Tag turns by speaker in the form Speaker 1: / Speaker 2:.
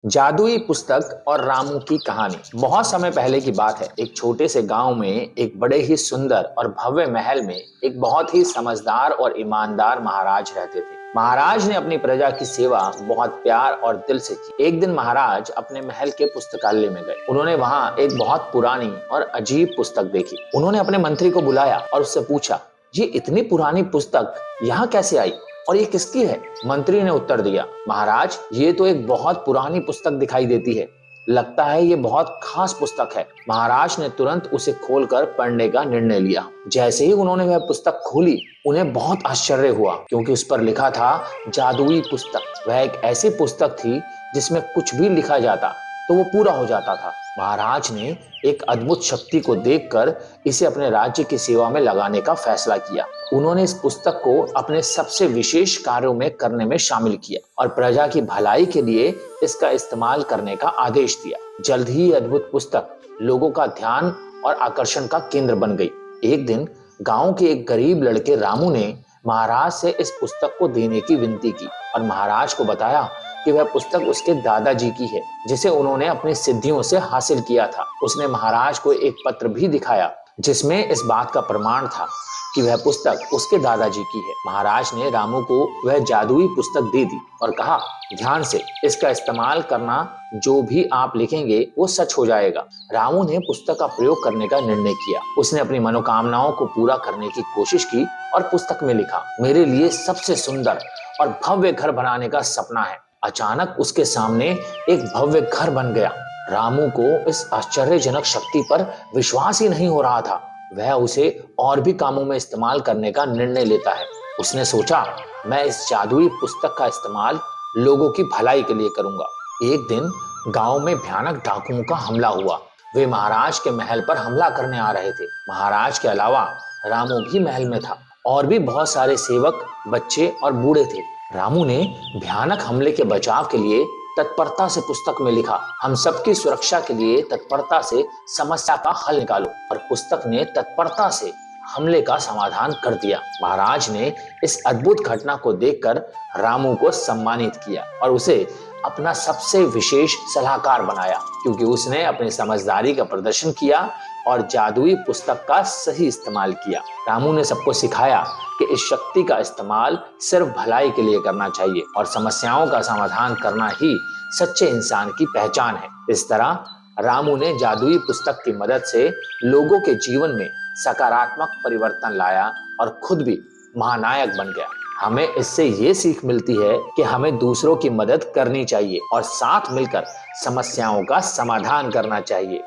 Speaker 1: जादुई पुस्तक और रामू की कहानी। बहुत समय पहले की बात है। एक छोटे से गांव में एक बड़े ही सुंदर और भव्य महल में एक बहुत ही समझदार और ईमानदार महाराज रहते थे। महाराज ने अपनी प्रजा की सेवा बहुत प्यार और दिल से की। एक दिन महाराज अपने महल के पुस्तकालय में गए। उन्होंने वहां एक बहुत पुरानी और अजीब पुस्तक देखी। उन्होंने अपने मंत्री को बुलाया और उससे पूछा, ये इतनी पुरानी पुस्तक यहाँ कैसे आई और ये किसकी है? मंत्री ने उत्तर दिया, महाराज, ये तो एक बहुत पुरानी पुस्तक दिखाई देती है। लगता है ये बहुत खास पुस्तक है। महाराज ने तुरंत उसे खोलकर पढ़ने का निर्णय लिया। जैसे ही उन्होंने वह पुस्तक खोली, उन्हें बहुत आश्चर्य हुआ क्योंकि उस पर लिखा था जादुई पुस्तक। वह एक ऐसी पुस्तक थी जिसमें कुछ भी लिखा जाता तो वो पूरा हो जाता था। महाराज ने एक अद्भुत शक्ति को देखकर इसे अपने राज्य की सेवा में लगाने का फैसला किया। उन्होंने इस पुस्तक को अपने सबसे विशेष कार्यों में करने में शामिल किया और प्रजा की भलाई के लिए इसका इस्तेमाल करने का आदेश दिया। जल्द ही अद्भुत पुस्तक लोगों का ध्यान और आकर्षण का केंद्र बन गई। एक दिन गांव के एक गरीब लड़के रामू ने महाराज से इस पुस्तक को देने की विनती की और महाराज को बताया कि वह पुस्तक उसके दादाजी की है, जिसे उन्होंने अपनी सिद्धियों से हासिल किया था। उसने महाराज को एक पत्र भी दिखाया जिसमें इस बात का प्रमाण था कि वह पुस्तक उसके दादाजी की है। महाराज ने रामू को वह जादुई पुस्तक दे दी और कहा, ध्यान से इसका इस्तेमाल करना, जो भी आप लिखेंगे वो सच हो जाएगा। रामू ने पुस्तक का प्रयोग करने का निर्णय किया। उसने अपनी मनोकामनाओं को पूरा करने की कोशिश की और पुस्तक में लिखा, मेरे लिए सबसे सुंदर और भव्य घर बनाने का सपना है। अचानक उसके सामने एक भव्य घर बन गया। रामू को इस आश्चर्यजनक शक्ति पर विश्वास ही नहीं हो रहा था। वह उसे और भी कामों में इस्तेमाल करने का निर्णय लेता है। उसने सोचा, मैं इस जादुई पुस्तक का इस्तेमाल लोगों की भलाई के लिए करूंगा। एक दिन गांव में भयानक डाकुओं का हमला हुआ। वे महाराज के महल पर हमला करने आ रहे थे। महाराज के अलावा रामू भी महल में था और भी बहुत सारे सेवक, बच्चे और बूढ़े थे। रामू ने भयानक हमले के बचाव के लिए तत्परता से पुस्तक में लिखा, हम सबकी सुरक्षा के लिए तत्परता से समस्या का हल निकालो। और पुस्तक ने तत्परता से हमले का समाधान कर दिया। महाराज ने इस अद्भुत घटना को देखकर रामू को सम्मानित किया और उसे अपना सबसे विशेष सलाहकार बनाया क्योंकि उसने अपनी समझदारी का प्रदर्शन किया और जादुई पुस्तक का सही इस्तेमाल किया। रामू ने सबको सिखाया कि इस शक्ति का इस्तेमाल सिर्फ भलाई के लिए करना चाहिए और समस्याओं का समाधान करना ही सच्चे इंसान की पहचान है। इस तरह रामू ने जादुई पुस्तक की मदद से लोगों के जीवन में सकारात्मक परिवर्तन लाया और खुद भी महानायक बन गया। हमें इससे ये सीख मिलती है कि हमें दूसरों की मदद करनी चाहिए और साथ मिलकर समस्याओं का समाधान करना चाहिए।